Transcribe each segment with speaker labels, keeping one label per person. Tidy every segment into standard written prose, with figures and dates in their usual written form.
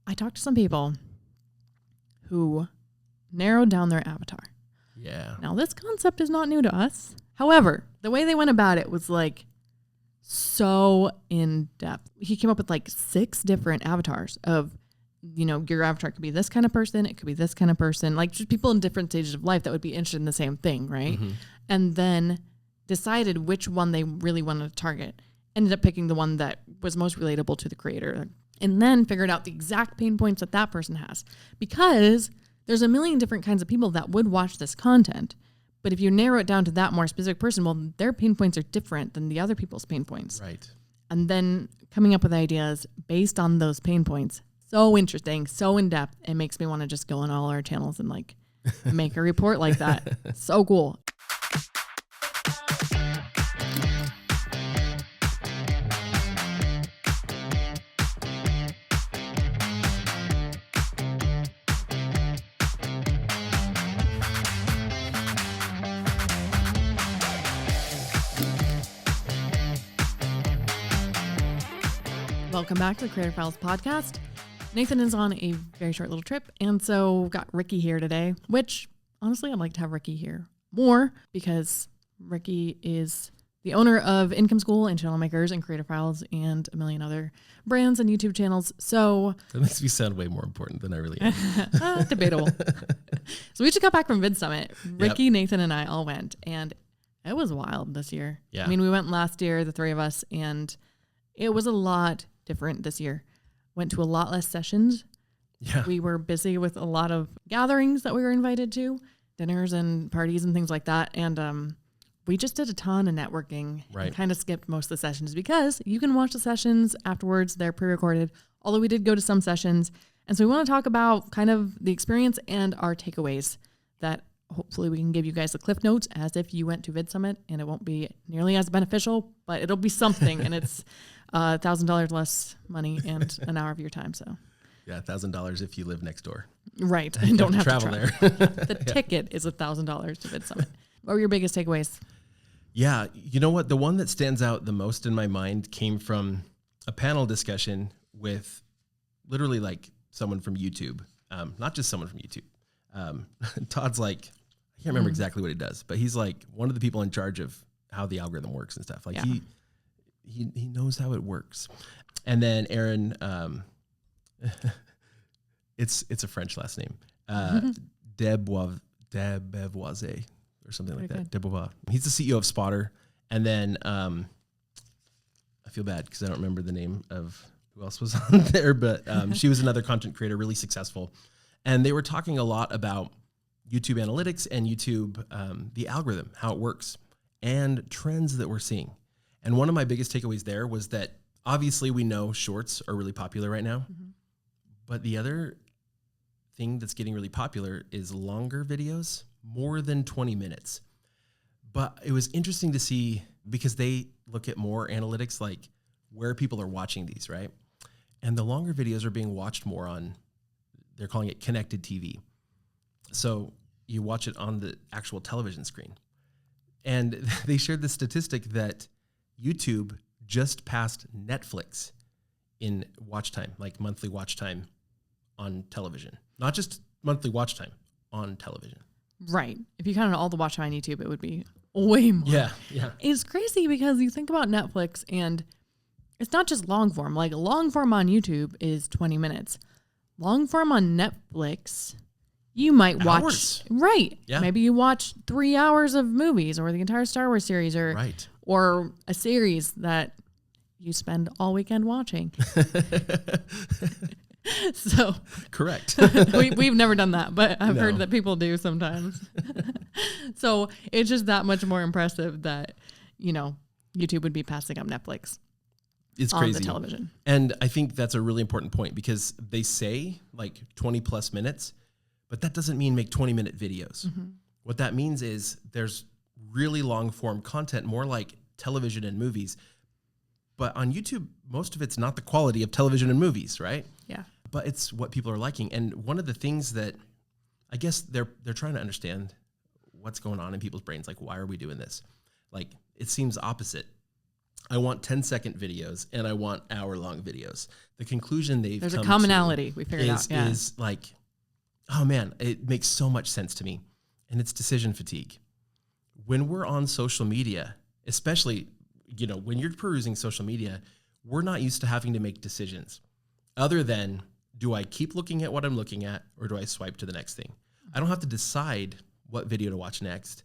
Speaker 1: I talked to some people who narrowed down their avatar.
Speaker 2: Yeah.
Speaker 1: Now, this concept is not new to us. However, the way they went about it was like so in depth. He came up with like 6 different avatars of, you know, your avatar could be this kind of person. It could be this kind of person, like just people in different stages of life that would be interested in the same thing. Right. Mm-hmm. And then decided which one they really wanted to target. Ended up picking the one that was most relatable to the creator, and then figured out the exact pain points that that person has, because there's a million different kinds of people that would watch this content. But if you narrow it down to that more specific person, well, their pain points are different than the other people's pain points.
Speaker 2: Right.
Speaker 1: And then coming up with ideas based on those pain points. So interesting, so in depth. It makes me want to just go on all our channels and like make a report like that. So cool. Welcome back to the Creator Files podcast. Nathan is on a very short little trip, and so got Ricky here today, which honestly I'd like to have Ricky here more because Ricky is the owner of Income School and Channel Makers and Creator Files and a million other brands and YouTube channels. So
Speaker 2: that makes me sound way more important than I really am.
Speaker 1: Debatable. So we just got back from VidSummit. Ricky, Nathan, and I all went, and it was wild this year.
Speaker 2: Yeah.
Speaker 1: I mean, we went last year, the 3 of us, and it was a lot different this year. Went to a lot less sessions.
Speaker 2: Yeah.
Speaker 1: We were busy with a lot of gatherings that we were invited to, dinners and parties and things like that. And we just did a ton of networking.
Speaker 2: Right.
Speaker 1: And kind of skipped most of the sessions because you can watch the sessions afterwards. They're pre-recorded, although we did go to some sessions. And so we want to talk about kind of the experience and our takeaways that hopefully we can give you guys the cliff notes as if you went to VidSummit, and it won't be nearly as beneficial, but it'll be something. And it's $1,000 less money and an hour of your time. So
Speaker 2: yeah, $1,000 if you live next door.
Speaker 1: Right. And don't have to travel
Speaker 2: there.
Speaker 1: The ticket is $1,000 to VidSummit. What were your biggest takeaways?
Speaker 2: Yeah. You know what? The one that stands out the most in my mind came from a panel discussion with literally like someone from YouTube. Not just someone from YouTube. Todd's like, I can't remember exactly what he does, but he's like one of the people in charge of how the algorithm works and stuff. Like he knows how it works. And then Aaron, it's a French last name, Debevoise or something like that. Debevoise. He's the CEO of Spotter. And then I feel bad because I don't remember the name of who else was on there, but she was another content creator, really successful. And they were talking a lot about YouTube analytics and YouTube, the algorithm, how it works, and trends that we're seeing. And one of my biggest takeaways there was that obviously we know shorts are really popular right now, but the other thing that's getting really popular is longer videos, more than 20 minutes. But it was interesting to see because they look at more analytics, like where people are watching these, right? And the longer videos are being watched more on, they're calling it connected TV. So you watch it on the actual television screen. And they shared the statistic that YouTube just passed Netflix in watch time, like monthly watch time on television. Not just monthly watch time, on television.
Speaker 1: Right. If you counted all the watch time on YouTube, it would be way more.
Speaker 2: Yeah.
Speaker 1: It's crazy because you think about Netflix and it's not just long form. Like long form on YouTube is 20 minutes. Long form on Netflix, you might watch.
Speaker 2: Hours.
Speaker 1: Right.
Speaker 2: Yeah.
Speaker 1: Maybe you watch 3 hours of movies or the entire Star Wars series or a series that you spend all weekend watching. So
Speaker 2: correct.
Speaker 1: We've never done that, but I've heard that people do sometimes. So it's just that much more impressive that, you know, YouTube would be passing up Netflix.
Speaker 2: It's
Speaker 1: on
Speaker 2: crazy.
Speaker 1: The television.
Speaker 2: And I think that's a really important point because they say like 20 plus minutes, but that doesn't mean make 20-minute videos. What that means is there's really long form content, more like television and movies. But on YouTube, most of it's not the quality of television and movies, right?
Speaker 1: Yeah.
Speaker 2: But it's what people are liking. And one of the things that I guess they're trying to understand what's going on in people's brains. Like, why are we doing this? Like, it seems opposite. I want 10-second videos and I want hour-long videos. The conclusion
Speaker 1: there's a commonality we figured out. Yeah.
Speaker 2: Is like, oh man, it makes so much sense to me. And it's decision fatigue. When we're on social media, especially, when you're perusing social media, we're not used to having to make decisions other than, do I keep looking at what I'm looking at or do I swipe to the next thing? I don't have to decide what video to watch next.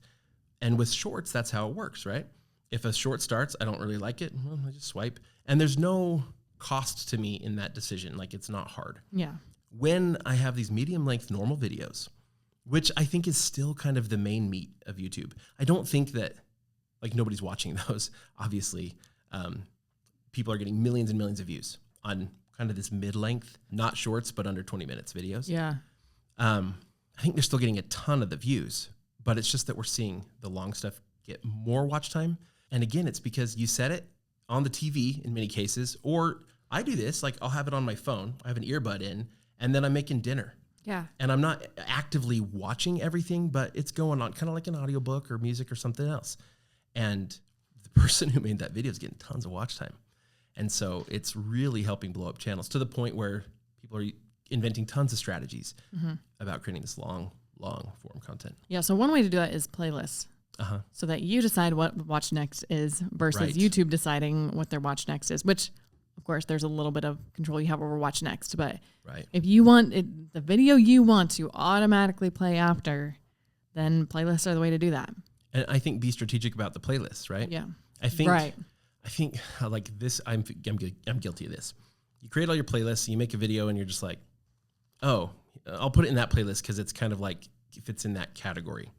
Speaker 2: And with shorts, that's how it works, right? If a short starts, I don't really like it, well, I just swipe. And there's no cost to me in that decision. Like, it's not hard.
Speaker 1: Yeah.
Speaker 2: When I have these medium length normal videos, which I think is still kind of the main meat of YouTube. I don't think that, like, nobody's watching those. Obviously, people are getting millions and millions of views on kind of this mid-length, not shorts, but under 20 minutes videos.
Speaker 1: Yeah.
Speaker 2: I think they're still getting a ton of the views, but it's just that we're seeing the long stuff get more watch time. And again, it's because you set it on the TV in many cases, or I do this, like I'll have it on my phone. I have an earbud in, and then I'm making dinner.
Speaker 1: Yeah.
Speaker 2: And I'm not actively watching everything, but it's going on kind of like an audiobook or music or something else. And the person who made that video is getting tons of watch time. And so it's really helping blow up channels to the point where people are inventing tons of strategies about creating this long form content.
Speaker 1: Yeah. So one way to do that is playlists. So that you decide what watch next is versus YouTube deciding what their watch next is, which of course there's a little bit of control you have over watch next, but if you want the video you want to automatically play after, then playlists are the way to do that.
Speaker 2: And I think be strategic about the playlists, right?
Speaker 1: Yeah.
Speaker 2: I think like this, I'm guilty of this. You create all your playlists, you make a video and you're just like, oh, I'll put it in that playlist because it's kind of like if it's in that category.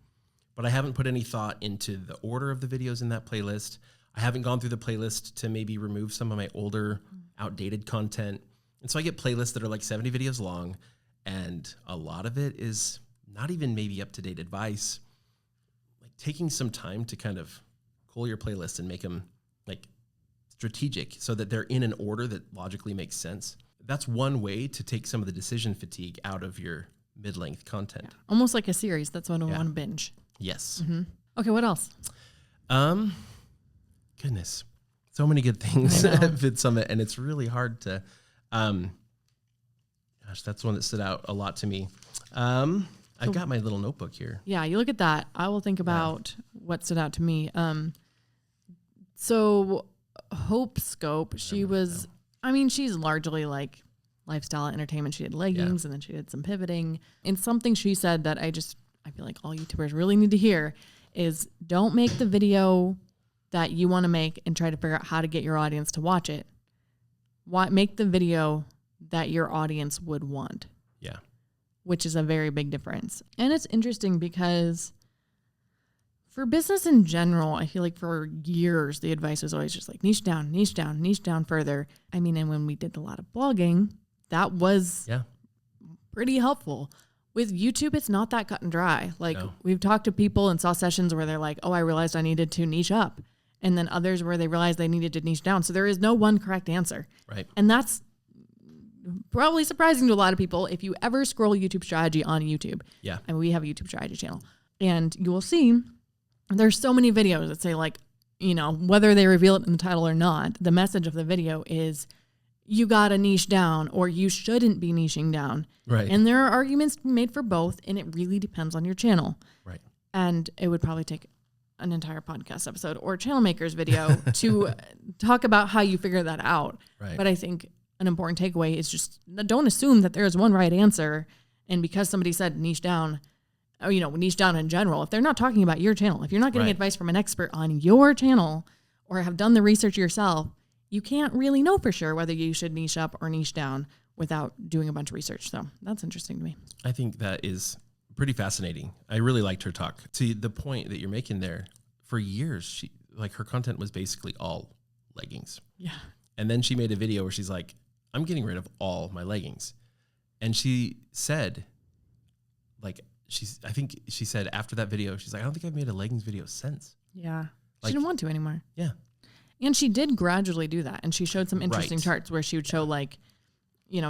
Speaker 2: But I haven't put any thought into the order of the videos in that playlist. I haven't gone through the playlist to maybe remove some of my older, outdated content. And so I get playlists that are like 70 videos long, and a lot of it is not even maybe up-to-date advice. Like taking some time to kind of cull your playlist and make them like strategic so that they're in an order that logically makes sense. That's one way to take some of the decision fatigue out of your mid-length content.
Speaker 1: Yeah. Almost like a series. That's what I want to binge.
Speaker 2: Yes.
Speaker 1: Okay, what else?
Speaker 2: Goodness, so many good things at VidSummit, and it's really hard to. Gosh, that's one that stood out a lot to me. I've got my little notebook here.
Speaker 1: Yeah, you look at that. I will think about what stood out to me. So Hope Scope, she was. I mean, she's largely like lifestyle entertainment. She did leggings, and then she did some pivoting. And something she said that I feel like all YouTubers really need to hear is don't make the video that you want to make and try to figure out how to get your audience to watch it. Make the video that your audience would want.
Speaker 2: Yeah.
Speaker 1: Which is a very big difference. And it's interesting because for business in general, I feel like for years, the advice was always just like niche down, niche down, niche down further. I mean, and when we did a lot of blogging, that was pretty helpful. With YouTube, it's not that cut and dry. Like we've talked to people and saw sessions where they're like, oh, I realized I needed to niche up. And then others where they realized they needed to niche down. So there is no one correct answer.
Speaker 2: Right.
Speaker 1: And that's probably surprising to a lot of people. If you ever scroll YouTube strategy on YouTube, and we have a YouTube strategy channel, and you will see there's so many videos that say like, whether they reveal it in the title or not, the message of the video is you got to niche down or you shouldn't be niching down.
Speaker 2: Right.
Speaker 1: And there are arguments made for both, and it really depends on your channel.
Speaker 2: Right.
Speaker 1: And it would probably take an entire podcast episode or channel makers video to talk about how you figure that out.
Speaker 2: Right.
Speaker 1: But I think an important takeaway is just don't assume that there is one right answer. And because somebody said niche down, or, niche down in general, if they're not talking about your channel, if you're not getting advice from an expert on your channel or have done the research yourself, you can't really know for sure whether you should niche up or niche down without doing a bunch of research. So that's interesting to me.
Speaker 2: I think that is pretty fascinating. I really liked her talk. To the point that you're making there, for years, her content was basically all leggings.
Speaker 1: Yeah.
Speaker 2: And then she made a video where she's like, I'm getting rid of all my leggings. And she said, I think she said after that video, she's like, I don't think I've made a leggings video since.
Speaker 1: Yeah. She didn't want to anymore.
Speaker 2: Yeah.
Speaker 1: And she did gradually do that. And she showed some interesting charts where she would show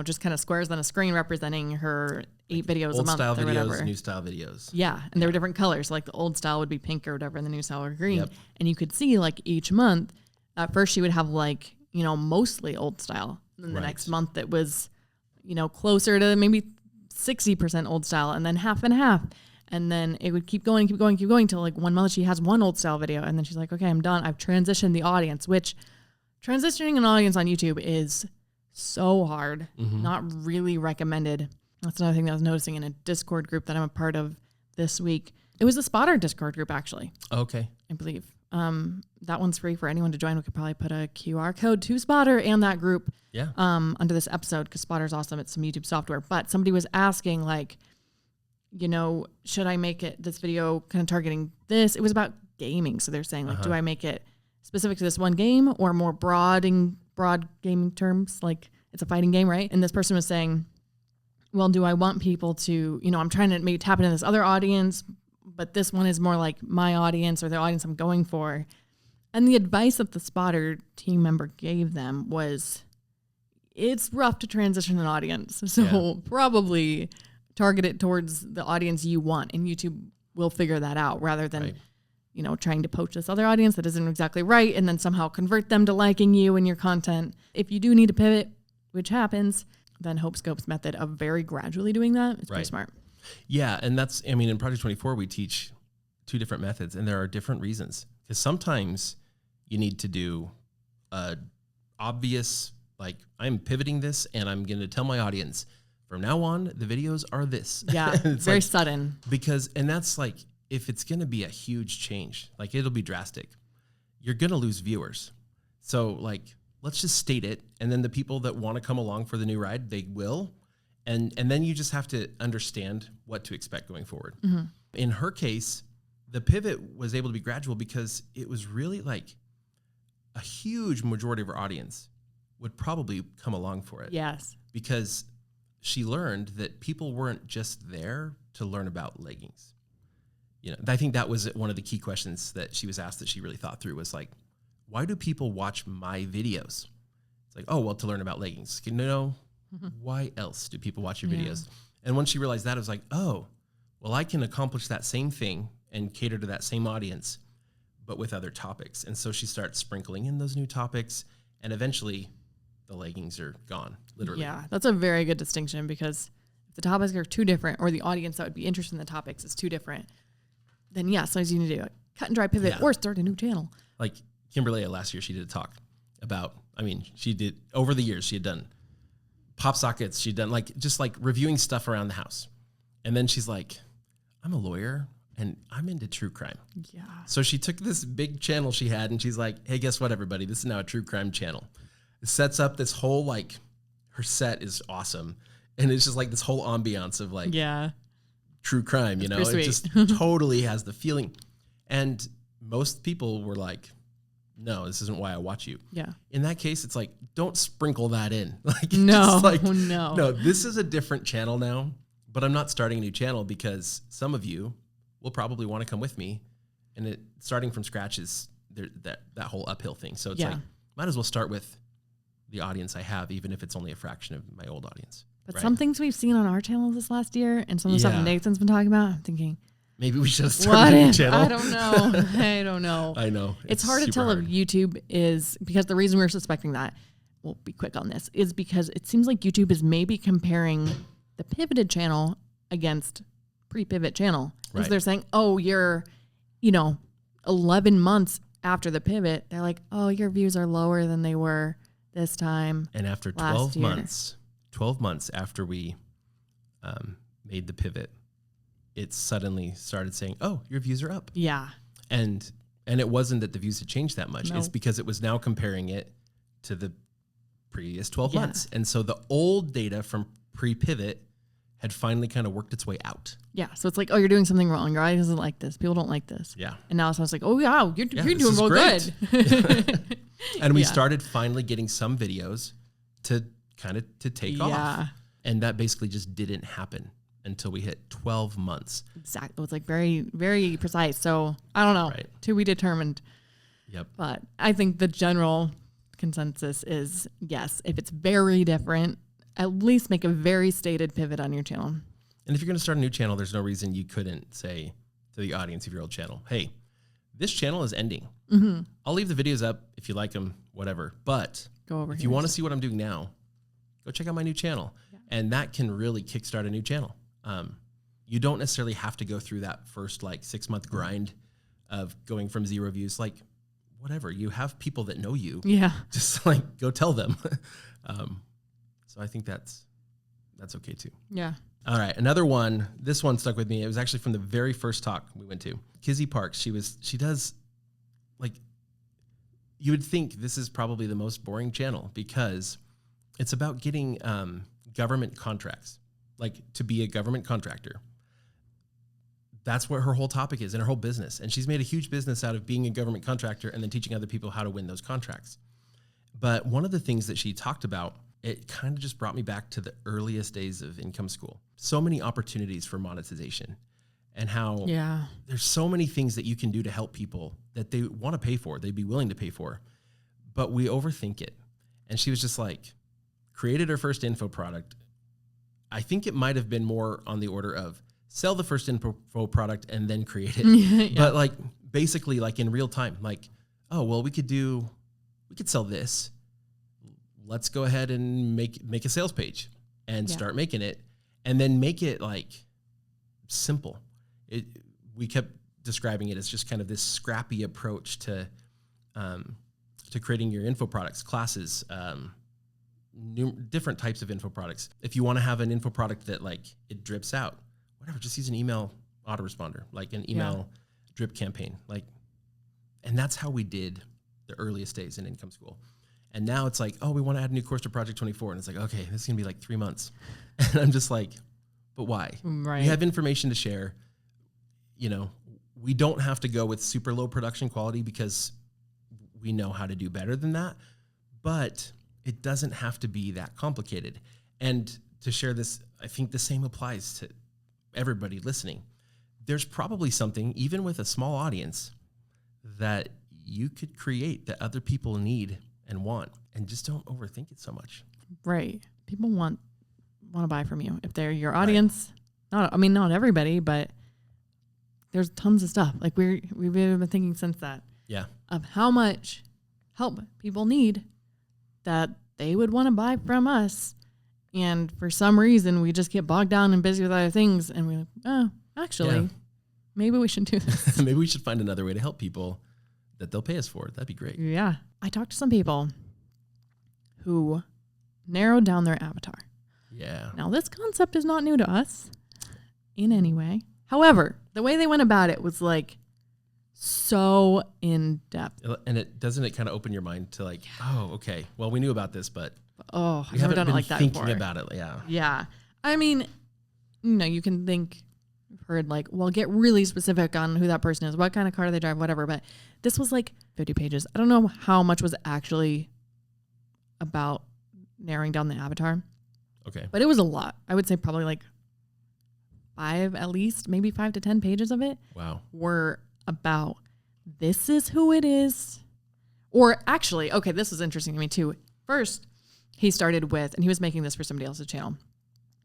Speaker 1: just kind of squares on a screen representing her 8 videos a month
Speaker 2: old style
Speaker 1: or whatever.
Speaker 2: videos, new style videos.
Speaker 1: Yeah. And there were different colors. Like the old style would be pink or whatever, and the new style were green. Yep. And you could see each month at first she would have like, mostly old style. And then the
Speaker 2: Right.
Speaker 1: next month it was, closer to maybe 60% old style and then half and half. And then it would keep going till like 1 month she has one old style video. And then she's like, okay, I'm done. I've transitioned the audience, which transitioning an audience on YouTube is so hard. Not really recommended. That's another thing that I was noticing in a Discord group that I'm a part of this week. It was a Spotter Discord group, actually.
Speaker 2: Okay.
Speaker 1: I believe. That one's free for anyone to join. We could probably put a QR code to Spotter and that group under this episode because Spotter's awesome. It's some YouTube software. But somebody was asking, like, should I make this video kind of targeting this? It was about gaming. So they're saying, like, do I make it specific to this one game or more broad gaming terms? Like, it's a fighting game, right? And this person was saying, well, do I want people to, I'm trying to maybe tap into this other audience, but this one is more like my audience or the audience I'm going for. And the advice that the Spotter team member gave them was, it's rough to transition an audience. So probably target it towards the audience you want, and YouTube will figure that out rather than, trying to poach this other audience that isn't exactly right and then somehow convert them to liking you and your content. If you do need to pivot, which happens, then Hope Scope's method of very gradually doing that is pretty smart.
Speaker 2: Yeah. And that's, in Project 24, we teach 2 different methods, and there are different reasons. Because sometimes you need to do obvious, like, I'm pivoting this and I'm going to tell my audience from now on, the videos are this.
Speaker 1: Yeah. It's very sudden.
Speaker 2: And that's like, if it's going to be a huge change, like it'll be drastic, you're going to lose viewers. So like, let's just state it. And then the people that want to come along for the new ride, they will. And then you just have to understand what to expect going forward. In her case, the pivot was able to be gradual because it was really like a huge majority of her audience would probably come along for it.
Speaker 1: Yes.
Speaker 2: Because she learned that people weren't just there to learn about leggings. I think that was one of the key questions that she was asked that she really thought through was like, why do people watch my videos? It's like, oh, well, to learn about leggings. Why else do people watch your videos? And once she realized that, it was like, oh, well, I can accomplish that same thing and cater to that same audience, but with other topics. And so she starts sprinkling in those new topics, and eventually the leggings are gone, literally.
Speaker 1: Yeah, that's a very good distinction because if the topics are too different or the audience that would be interested in the topics is too different, then sometimes you need to do a cut and dry pivot or start a new channel.
Speaker 2: Like Kimberly, last year, she did a talk about, she did, over the years, she had done pop sockets. She'd done just reviewing stuff around the house. And then she's like, I'm a lawyer and I'm into true crime. Yeah. So she took this big channel she had and she's like, hey, guess what, everybody? This is now a true crime channel. It sets up this whole, her set is awesome. And it's just like this whole ambiance of true crime, It just totally has the feeling. And most people were like, no, this isn't why I watch you. Yeah. In that case, it's like, don't sprinkle that in. No, this is a different channel now, but I'm not starting a new channel because some of you will probably want to come with me. And starting from scratch is that whole uphill thing. So it's like, might as well start with the audience I have, even if it's only a fraction of my old audience.
Speaker 1: But some things we've seen on our channel this last year and some of the stuff Nathan's been talking about, I'm thinking,
Speaker 2: maybe we should have started a new channel.
Speaker 1: I don't know.
Speaker 2: I know.
Speaker 1: It's hard to tell if YouTube is, because the reason we're suspecting that, we'll be quick on this, is because it seems like YouTube is maybe comparing the pivoted channel against pre-pivot channel. Right. So they're saying, oh, you're, 11 months after the pivot. They're like, oh, your views are lower than they were this time.
Speaker 2: And after 12 months after we made the pivot, it suddenly started saying, oh, your views are up.
Speaker 1: Yeah.
Speaker 2: And it wasn't that the views had changed that much. No. It's because it was now comparing it to the previous 12 months. And so the old data from pre-pivot had finally kind of worked its way out.
Speaker 1: Yeah. So it's like, oh, you're doing something wrong. Your audience doesn't like this. People don't like this.
Speaker 2: Yeah.
Speaker 1: And now it sounds like, oh, yeah, you're doing real good.
Speaker 2: And we started finally getting some videos to take off. And that basically just didn't happen until we hit 12 months.
Speaker 1: Exactly. It was like very, very precise. So I don't know.
Speaker 2: Right.
Speaker 1: To be determined.
Speaker 2: Yep.
Speaker 1: But I think the general consensus is yes, if it's very different, at least make a very stated pivot on your channel.
Speaker 2: And if you're going to start a new channel, there's no reason you couldn't say to the audience of your old channel, hey, this channel is ending.
Speaker 1: Mm-hmm.
Speaker 2: I'll leave the videos up if you like them, whatever. But
Speaker 1: Go over
Speaker 2: if
Speaker 1: here.
Speaker 2: you want to see what I'm doing now, go check out my new channel. Yeah. And that can really kickstart a new channel. You don't necessarily have to go through that first like 6-month grind of going from 0 views, like whatever. You have people that know you.
Speaker 1: Yeah.
Speaker 2: Just like go tell them. So I think that's okay too.
Speaker 1: Yeah.
Speaker 2: All right. Another one. This one stuck with me. It was actually from the very first talk we went to. Kizzy Parks. She does like, you would think this is probably the most boring channel because it's about getting government contracts, like to be a government contractor. That's what her whole topic is and her whole business. And she's made a huge business out of being a government contractor and then teaching other people how to win those contracts. But one of the things that she talked about, it kind of just brought me back to the earliest days of Income School. So many opportunities for monetization and how there's so many things that you can do to help people that they want to pay for, they'd be willing to pay for, but we overthink it. And she was just like, created her first info product. I think it might have been more on the order of sell the first info product and then create it. Yeah. But like basically like in real time, like, oh, well, we could sell this. Let's go ahead and make a sales page and start making it and then make it like simple. We kept describing it as just kind of this scrappy approach to creating your info products, classes, different types of info products. If you want to have an info product that like it drips out, whatever, just use an email autoresponder, like an email drip campaign. Like, and that's how we did the earliest days in Income School. And now it's like, oh, we want to add a new course to Project 24. And it's like, okay, this is going to be like 3 months. And I'm just like, but why?
Speaker 1: Right.
Speaker 2: We have information to share. You know, we don't have to go with super low production quality because we know how to do better than that. But it doesn't have to be that complicated. And to share this, I think the same applies to everybody listening. There's probably something, even with a small audience, that you could create that other people need and want, and just don't overthink it so much.
Speaker 1: Right. People want to buy from you if they're your audience. Right. Not everybody, but there's tons of stuff. Like we've been thinking since that.
Speaker 2: Yeah.
Speaker 1: Of how much help people need that they would want to buy from us. And for some reason, we just get bogged down and busy with other things. And we're like, oh, actually, maybe we should do this.
Speaker 2: Maybe we should find another way to help people that they'll pay us for. That'd be great.
Speaker 1: Yeah. I talked to some people who narrowed down their avatar.
Speaker 2: Yeah.
Speaker 1: Now, this concept is not new to us in any way. However, the way they went about it was like so in depth.
Speaker 2: And doesn't it kind of open your mind to like, oh, okay, well, we knew about this, but
Speaker 1: I've never done it like that before.
Speaker 2: Thinking about it, yeah.
Speaker 1: Yeah. I mean, you can think, I've heard like, well, get really specific on who that person is, what kind of car they drive, whatever. But this was like 50 pages. I don't know how much was actually about narrowing down the avatar.
Speaker 2: Okay.
Speaker 1: But it was a lot. I would say probably like 5 at least, maybe 5 to 10 pages of it.
Speaker 2: Wow.
Speaker 1: Were about this is who it is. Or actually, okay, this is interesting to me too. First, he started with, and he was making this for somebody else's channel.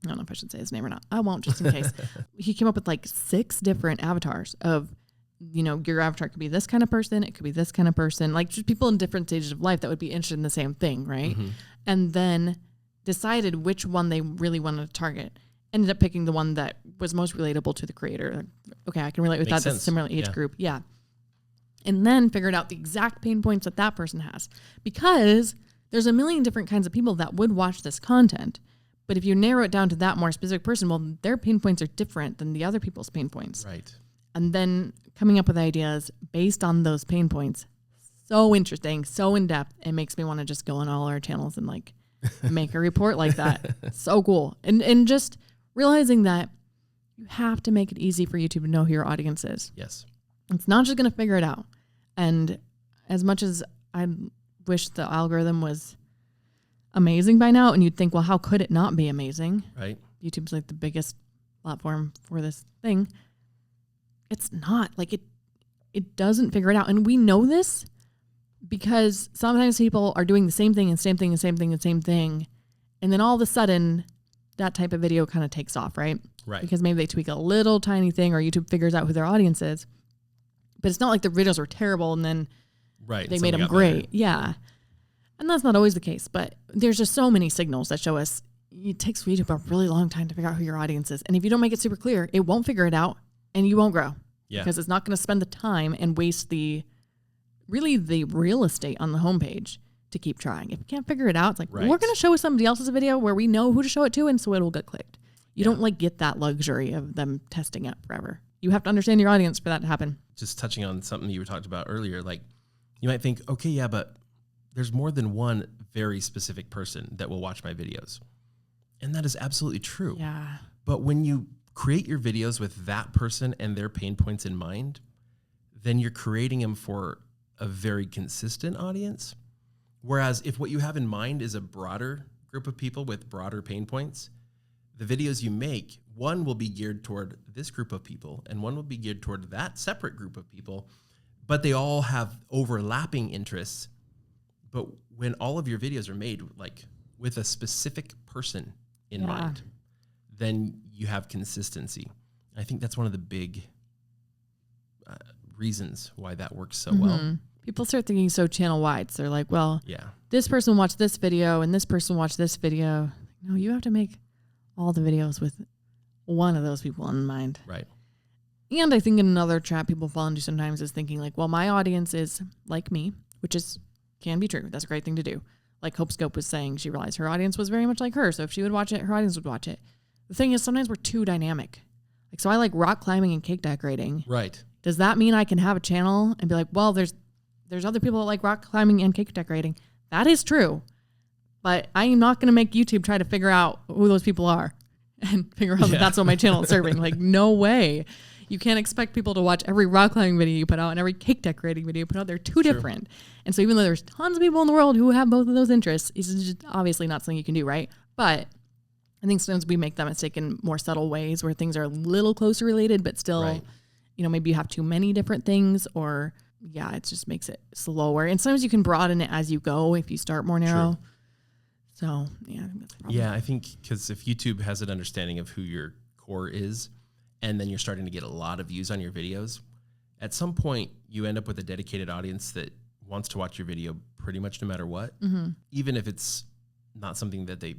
Speaker 1: I don't know if I should say his name or not. I won't, just in case. He came up with like 6 different avatars of, your avatar could be this kind of person. It could be this kind of person, like just people in different stages of life that would be interested in the same thing. Right. Mm-hmm. And then decided which one they really wanted to target. Ended up picking the one that was most relatable to the creator. Okay, I can relate with
Speaker 2: Makes
Speaker 1: that.
Speaker 2: sense.
Speaker 1: That's a similar age group. Yeah. And then figured out the exact pain points that person has. Because there's a million different kinds of people that would watch this content. But if you narrow it down to that more specific person, well, their pain points are different than the other people's pain points.
Speaker 2: Right.
Speaker 1: And then coming up with ideas based on those pain points. So interesting, so in depth. It makes me want to just go on all our channels and like make a report like that. So cool. And just realizing that you have to make it easy for YouTube to know who your audience is.
Speaker 2: Yes.
Speaker 1: It's not just going to figure it out. And as much as I wish the algorithm was amazing by now, and you'd think, well, how could it not be amazing?
Speaker 2: Right.
Speaker 1: YouTube's like the biggest platform for this thing. It's not. Like it doesn't figure it out. And we know this because sometimes people are doing the same thing and same thing and same thing and same thing. And then all of a sudden that type of video kind of takes off, right?
Speaker 2: Right.
Speaker 1: Because maybe they tweak a little tiny thing or YouTube figures out who their audience is. But it's not like the videos were terrible and then
Speaker 2: Right.
Speaker 1: they made them great. Yeah. And that's not always the case, but there's just so many signals that show us it takes YouTube a really long time to figure out who your audience is. And if you don't make it super clear, it won't figure it out and you won't grow.
Speaker 2: Yeah.
Speaker 1: Because it's not going to spend the time and waste the real estate on the homepage to keep trying. If you can't figure it out, it's like, we're going to show somebody else's video where we know who to show it to, and so it'll get clicked. You don't like get that luxury of them testing it forever. You have to understand your audience for that to happen.
Speaker 2: Just touching on something you were talking about earlier, like you might think, okay, yeah, but there's more than one very specific person that will watch my videos. And that is absolutely true.
Speaker 1: Yeah.
Speaker 2: But when you create your videos with that person and their pain points in mind, then you're creating them for a very consistent audience. Whereas if what you have in mind is a broader group of people with broader pain points, the videos you make, one will be geared toward this group of people and one will be geared toward that separate group of people, but they all have overlapping interests. But when all of your videos are made like with a specific person in mind, then you have consistency. I think that's one of the big reasons why that works so well.
Speaker 1: People start thinking so channel wide. So they're like, well, this person watched this video and this person watched this video. No, you have to make all the videos with one of those people in mind.
Speaker 2: Right.
Speaker 1: And I think another trap people fall into sometimes is thinking like, well, my audience is like me, which can be true. That's a great thing to do. Like Hope Scope was saying, she realized her audience was very much like her. So if she would watch it, her audience would watch it. The thing is, sometimes we're too dynamic. Like, so I like rock climbing and cake decorating.
Speaker 2: Right.
Speaker 1: Does that mean I can have a channel and be like, well, there's other people that like rock climbing and cake decorating? That is true. But I am not going to make YouTube try to figure out who those people are and figure out that that's what my channel is serving. Like, no way. You can't expect people to watch every rock climbing video you put out and every cake decorating video you put out. They're too different. And so even though there's tons of people in the world who have both of those interests, it's just obviously not something you can do, right? But I think sometimes we make that mistake in more subtle ways where things are a little closer related, but still, maybe you have too many different things or, it just makes it slower. And sometimes you can broaden it as you go if you start more narrow. True. So, I think that's a problem.
Speaker 2: Yeah, I think because if YouTube has an understanding of who your core is, and then you're starting to get a lot of views on your videos, at some point you end up with a dedicated audience that wants to watch your video pretty much no matter what, even if it's not something that they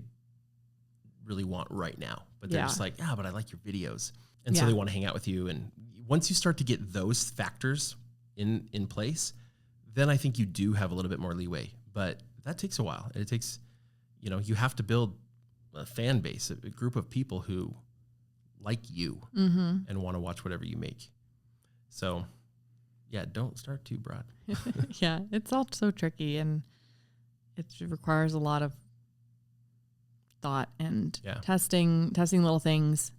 Speaker 2: really want right now. But they're just like, but I like your videos. And so they want to hang out with you. And once you start to get those factors in place, then I think you do have a little bit more leeway. But that takes a while. It takes, you have to build a fan base, a group of people who like you and want to watch whatever you make. So don't start too broad.
Speaker 1: It's all so tricky and it requires a lot of thought and testing little things,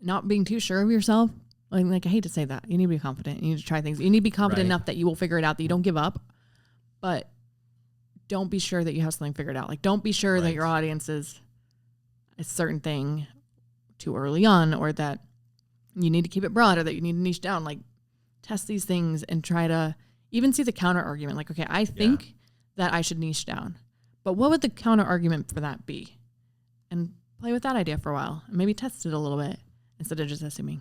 Speaker 1: not being too sure of yourself. Like I hate to say that. You need to be confident. You need to try things. You need to be confident enough that you will figure it out, that you don't give up, but don't be sure that you have something figured out. Like don't be sure that your audience is a certain thing too early on, or that you need to keep it broad, or that you need to niche down. Like test these things and try to even see the counter argument. Like, okay, I think that I should niche down, but what would the counter argument for that be? And play with that idea for a while and maybe test it a little bit instead of just assuming.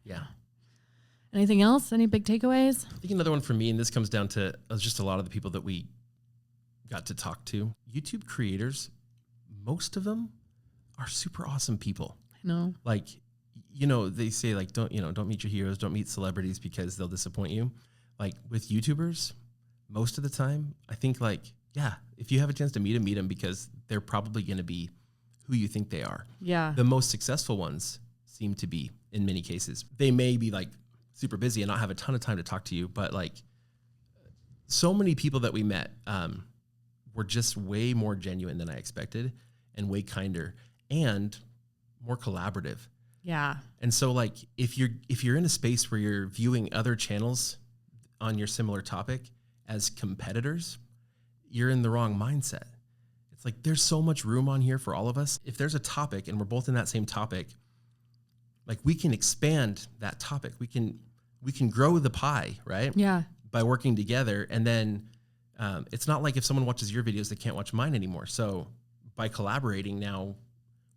Speaker 1: But, anything else? Any big takeaways?
Speaker 2: I think another one for me, and this comes down to just a lot of the people that we got to talk to, YouTube creators, most of them are super awesome people.
Speaker 1: No.
Speaker 2: Like, they say like, don't meet your heroes, don't meet celebrities because they'll disappoint you. Like with YouTubers, most of the time, I think like, if you have a chance to meet them because they're probably going to be who you think they are. Yeah. The most successful ones seem to be, in many cases, they may be like super busy and not have a ton of time to talk to you, but like so many people that we met were just way more genuine than I expected and way kinder and more collaborative. Yeah. And so like if you're in a space where you're viewing other channels on your similar topic as competitors, you're in the wrong mindset. It's like there's so much room on here for all of us. If there's a topic and we're both in that same topic, like we can expand that topic. We can grow the pie, right? Yeah. By working together. And then it's not like if someone watches your videos, they can't watch mine anymore. So by collaborating now,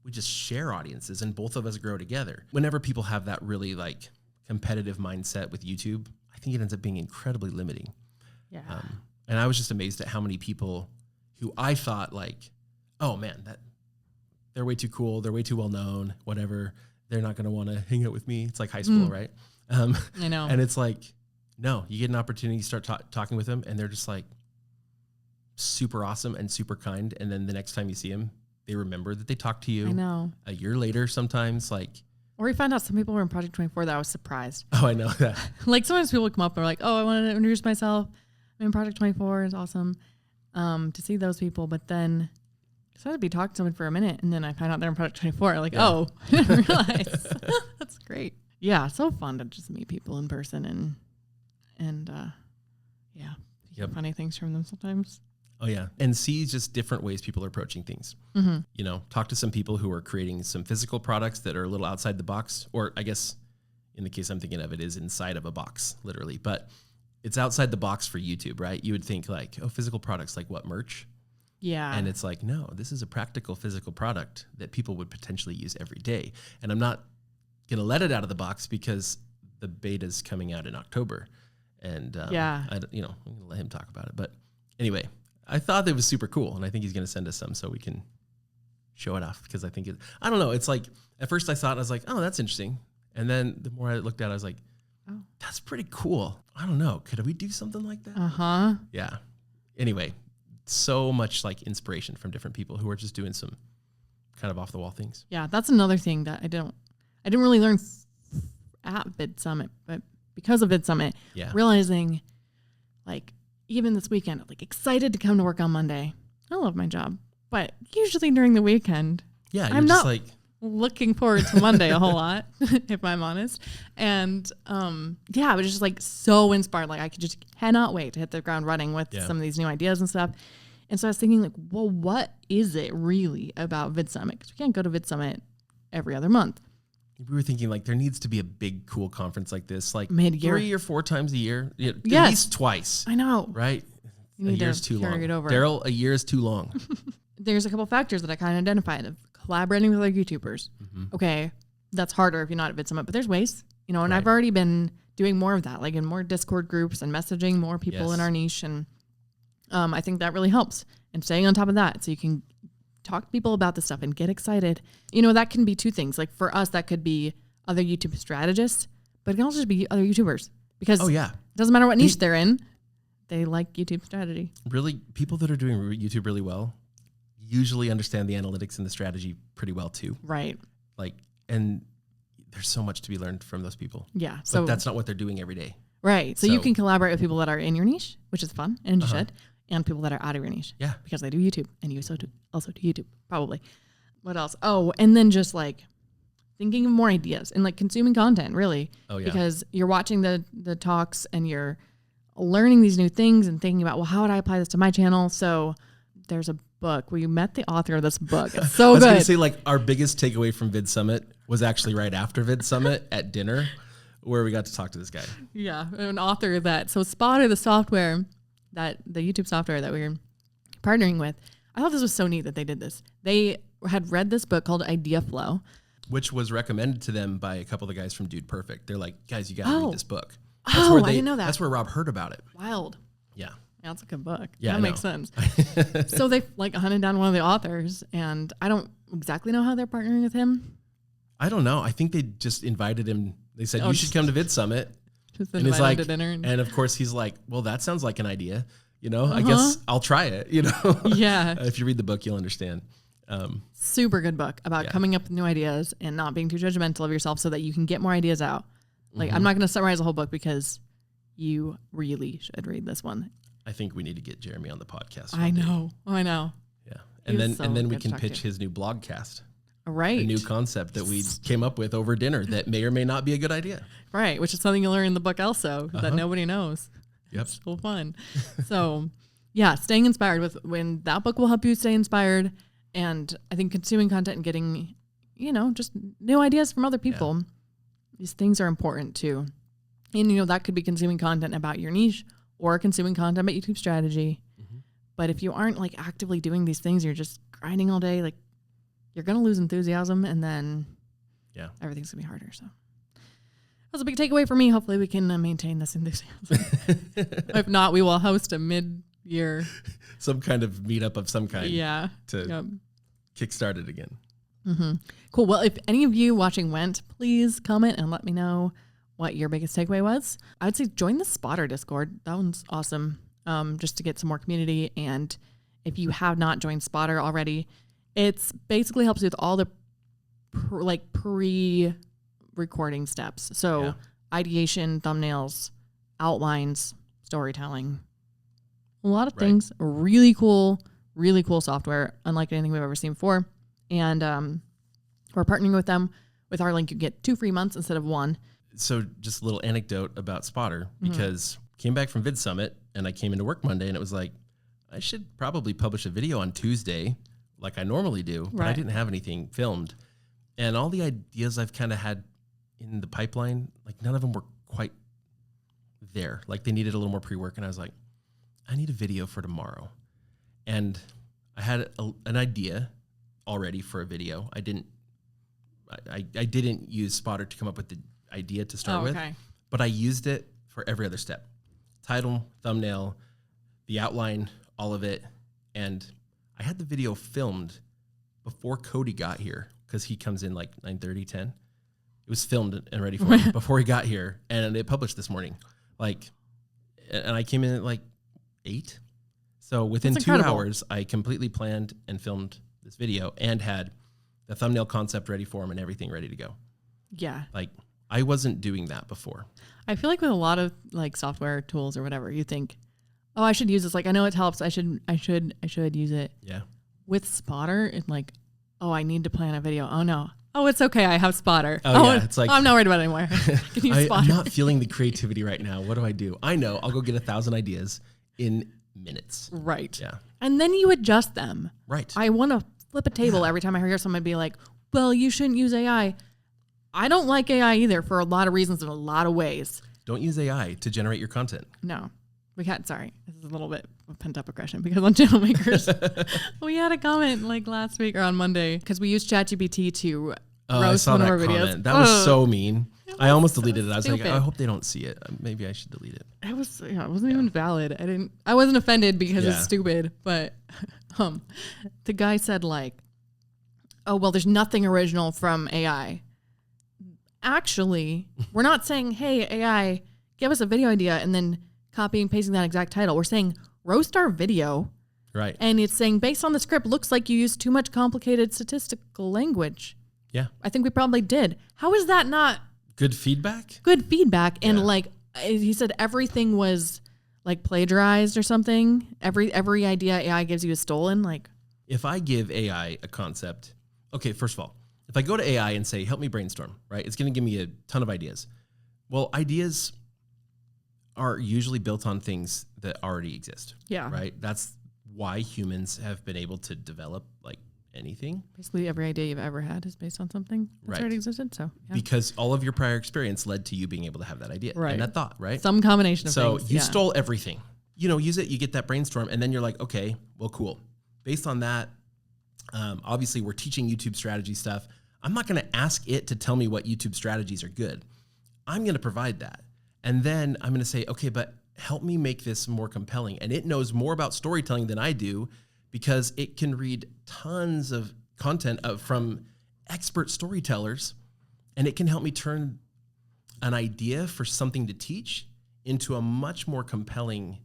Speaker 2: we just share audiences and both of us grow together. Whenever people have that really like competitive mindset with YouTube, I I think it ends up being incredibly limiting.
Speaker 1: Yeah.
Speaker 2: And I was just amazed at how many people who I thought like, oh man, they're way too cool. They're way too well known, whatever. They're not going to want to hang out with me. It's like high school, right?
Speaker 1: I know.
Speaker 2: And it's like, no, you get an opportunity to start talking with them and they're just like super awesome and super kind. And then the next time you see them, they remember that they talked to you.
Speaker 1: I know.
Speaker 2: A year later, sometimes like.
Speaker 1: Or we found out some people were in Project 24 that I was surprised.
Speaker 2: Oh, I know that.
Speaker 1: Like sometimes people come up and are like, oh, I wanted to introduce myself. I'm in Project 24. It's awesome to see those people. But then I started to be talking to someone for a minute. And then I found out they're in Project 24. Like, oh, I didn't realize. That's great. Yeah. So fun to just meet people in person and yeah. Yep. Funny things from them sometimes.
Speaker 2: Oh, yeah. And see just different ways people are approaching things.
Speaker 1: Mm-hmm.
Speaker 2: You know, talk to some people who are creating some physical products that are a little outside the box, or I guess in the case I'm thinking of, it is inside of a box, literally. But it's outside the box for YouTube, right? You would think like, oh, physical products, like what, merch?
Speaker 1: Yeah.
Speaker 2: And it's like, no, this is a practical physical product that people would potentially use every day. And I'm not going to let it out of the box because the beta's coming out in October. And, I'm going to let him talk about it. But anyway, I thought that was super cool, and I think he's going to send us some so we can show it off because I think I don't know. It's like, at first I saw it and I was like, oh, that's interesting. And then the more I looked at it, I was like, oh, that's pretty cool. I don't know. Could we do something like that?
Speaker 1: Uh-huh.
Speaker 2: Yeah. Anyway, so much like inspiration from different people who are just doing some kind of off the wall things.
Speaker 1: Yeah. That's another thing that I didn't really learn at VidSummit, but because of VidSummit, realizing like, even this weekend, like excited to come to work on Monday. I love my job, but usually during the weekend, I'm not like looking forward to Monday a whole lot, if I'm honest. And I was just like so inspired. Like I cannot wait to hit the ground running with some of these new ideas and stuff. And so I was thinking like, well, what is it really about VidSummit? Because we can't go to VidSummit every other month.
Speaker 2: We were thinking like there needs to be a big, cool conference like this, like
Speaker 1: mid-year.
Speaker 2: 3 or 4 times a year, at least twice.
Speaker 1: I know,
Speaker 2: right?
Speaker 1: A year's too long.
Speaker 2: Daryl, a year is too long.
Speaker 1: There's a couple factors that I kind of identified of collaborating with other YouTubers. Mm-hmm. Okay, that's harder if you're not at VidSummit, but there's ways, and I've already been doing more of that, like in more Discord groups and messaging more people in our niche, and I think that really helps. And staying on top of that, so you can talk to people about this stuff and get excited. That can be 2 things. Like for us, that could be other YouTube strategists, but it can also just be other YouTubers because it doesn't matter what niche they're in. They like YouTube strategy.
Speaker 2: Really, people that are doing YouTube really well usually understand the analytics and the strategy pretty well too.
Speaker 1: Right.
Speaker 2: Like, and there's so much to be learned from those people.
Speaker 1: Yeah.
Speaker 2: So that's not what they're doing every day.
Speaker 1: Right. So you can collaborate with people that are in your niche, which is fun, and you should. And people that are out of your niche.
Speaker 2: Yeah.
Speaker 1: Because they do YouTube. And you also do YouTube, probably. What else? Oh, and then just like thinking of more ideas and like consuming content, really.
Speaker 2: Oh, yeah.
Speaker 1: Because you're watching the talks and you're learning these new things and thinking about, well, how would I apply this to my channel? So there's a book. We met the author of this book. It's so good. I was
Speaker 2: going to say like our biggest takeaway from VidSummit was actually right after VidSummit at dinner where we got to talk to this guy.
Speaker 1: Yeah. An author so Spotter, the software, the YouTube software that we were partnering with, I thought this was so neat that they did this. They had read this book called Idea Flow,
Speaker 2: which was recommended to them by a couple of the guys from Dude Perfect. They're like, guys, you got to read this book.
Speaker 1: That's where I didn't know that.
Speaker 2: That's where Rob heard about it.
Speaker 1: Wild.
Speaker 2: Yeah.
Speaker 1: That's a good book.
Speaker 2: Yeah,
Speaker 1: that makes sense. So they like hunted down one of the authors, and I don't exactly know how they're partnering with him.
Speaker 2: I don't know. I think they just invited him. They said, you should come to VidSummit.
Speaker 1: And he's like, to dinner
Speaker 2: and of course he's like, well, that sounds like an idea. I guess I'll try it.
Speaker 1: Yeah.
Speaker 2: If you read the book, you'll understand.
Speaker 1: Super good book about coming up with new ideas and not being too judgmental of yourself so that you can get more ideas out. Like, I'm not going to summarize the whole book because you really should read this one.
Speaker 2: I think we need to get Jeremy on the podcast.
Speaker 1: I know.
Speaker 2: Yeah. And then we can pitch his new blogcast.
Speaker 1: Right.
Speaker 2: A new concept that we came up with over dinner that may or may not be a good idea.
Speaker 1: Right. Which is something you learn in the book also that nobody knows.
Speaker 2: Yep.
Speaker 1: It's so fun. So staying inspired when that book will help you stay inspired. And I think consuming content and getting, just new ideas from other people. Yeah. These things are important too. And, that could be consuming content about your niche or consuming content about YouTube strategy. Mm-hmm. But if you aren't like actively doing these things, you're just grinding all day, like you're going to lose enthusiasm and then everything's going to be harder. So, was a big takeaway for me. Hopefully we can maintain this enthusiasm. If not, we will host a mid-year.
Speaker 2: Some kind of meetup of some kind.
Speaker 1: Yeah.
Speaker 2: To kickstart it again.
Speaker 1: Mm-hmm. Cool. Well, if any of you watching went, please comment and let me know what your biggest takeaway was. I would say join the Spotter Discord. That one's awesome. Just to get some more community. And if you have not joined Spotter already, it's basically helps you with all the pre-recording steps. So ideation, thumbnails, outlines, storytelling, a lot of things. Really cool software, unlike anything we've ever seen before. And we're partnering with them. With our link, you get 2 free months instead of 1.
Speaker 2: So just a little anecdote about Spotter, because came back from VidSummit and I came into work Monday and it was like, I should probably publish a video on Tuesday like I normally do, but I didn't have anything filmed. And all the ideas I've kind of had in the pipeline, like none of them were quite there. Like they needed a little more pre-work. And I was like, I need a video for tomorrow. And I had an idea already for a video. I didn't use Spotter to come up with the idea to start with, but I used it for every other step. Title, thumbnail, the outline, all of it. And I had the video filmed before Cody got here because he comes in like 9:30, 10. It was filmed and ready for him before he got here, and it published this morning. And I came in at like 8. So within 2 hours, I completely planned and filmed this video and had the thumbnail concept ready for him and everything ready to go.
Speaker 1: Yeah.
Speaker 2: Like I wasn't doing that before.
Speaker 1: I feel like with a lot of like software tools or whatever, you think, oh, I should use this. Like, I know it helps. I should use it. Yeah. With Spotter, it's like, oh, I need to plan a video. Oh no. Oh, it's okay. I have Spotter. It's like, I'm not worried about it anymore. I can use Spotter.
Speaker 2: I'm not feeling the creativity right now. What do? I know. I'll go get 1,000 ideas in minutes.
Speaker 1: Right.
Speaker 2: Yeah.
Speaker 1: And then you adjust them.
Speaker 2: Right.
Speaker 1: I want to flip a table every time I hear someone be like, well, you shouldn't use AI. I don't like AI either for a lot of reasons in a lot of ways.
Speaker 2: Don't use AI to generate your content.
Speaker 1: No. Sorry, this is a little bit of pent-up aggression because on Channel Makers, we had a comment like last week or on Monday because we used ChatGPT to roast one of our videos.
Speaker 2: That was so mean. I almost deleted it. I was like, I hope they don't see it. Maybe I should delete it.
Speaker 1: It wasn't even valid. I wasn't offended because it's stupid, but the guy said like, oh, well, there's nothing original from AI. Actually, we're not saying, hey, AI, give us a video idea and then copy and pasting that exact title. We're saying roast our video.
Speaker 2: Right.
Speaker 1: And it's saying based on the script, looks like you used too much complicated statistical language.
Speaker 2: Yeah.
Speaker 1: I think we probably did. How is that not
Speaker 2: good feedback?
Speaker 1: Good feedback. And like he said, everything was like plagiarized or something. Every idea AI gives you is stolen. Like
Speaker 2: if I give AI a concept, okay, first of all, if I go to AI and say, help me brainstorm, right? It's going to give me a ton of ideas. Well, ideas are usually built on things that already exist.
Speaker 1: Yeah.
Speaker 2: Right? That's why humans have been able to develop like anything.
Speaker 1: Basically every idea you've ever had is based on something that's already existed. So
Speaker 2: because all of your prior experience led to you being able to have that idea and that thought, right?
Speaker 1: Some combination of things.
Speaker 2: So you stole everything. Use it, you get that brainstorm, and then you're like, okay, well, cool. Based on that, obviously we're teaching YouTube strategy stuff. I'm not going to ask it to tell me what YouTube strategies are good. I'm going to provide that. And then I'm going to say, okay, but help me make this more compelling. And it knows more about storytelling than I do because it can read tons of content from expert storytellers, and it can help me turn an idea for something to teach into a much more compelling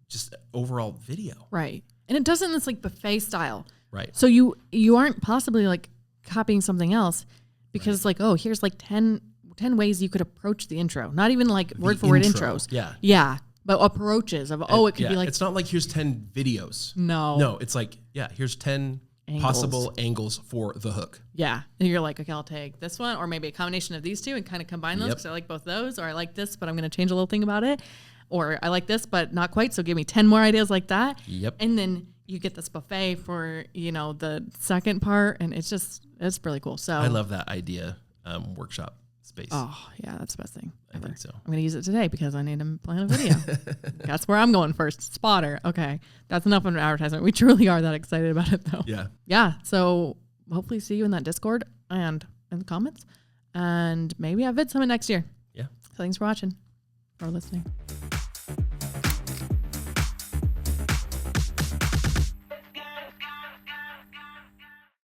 Speaker 2: just overall video.
Speaker 1: Right. And it does it in this like buffet style.
Speaker 2: Right.
Speaker 1: So you aren't possibly like copying something else because it's like, oh, here's like 10 ways you could approach the intro. Not even like word for word intros.
Speaker 2: Yeah.
Speaker 1: Yeah. But approaches of, it could be like.
Speaker 2: It's not like here's 10 videos.
Speaker 1: No,
Speaker 2: it's like, here's 10 possible angles for the hook.
Speaker 1: Yeah. And you're like, okay, I'll take this one or maybe a combination of these two and kind of combine those because I like both those, or I like this, but I'm going to change a little thing about it. Or I like this, but not quite. So give me 10 more ideas like that.
Speaker 2: Yep.
Speaker 1: And then you get this buffet for, the second part. And it's really cool. So
Speaker 2: I love that idea workshop space.
Speaker 1: Oh, yeah, that's the best thing ever.
Speaker 2: I think so.
Speaker 1: I'm going to use it today because I need to plan a video. That's where I'm going first. Spotter. Okay. That's enough of an advertisement. We truly are that excited about it, though.
Speaker 2: Yeah.
Speaker 1: Yeah. So hopefully see you in that Discord and in the comments. And maybe at VidSummit next year.
Speaker 2: Yeah.
Speaker 1: So thanks for watching or listening.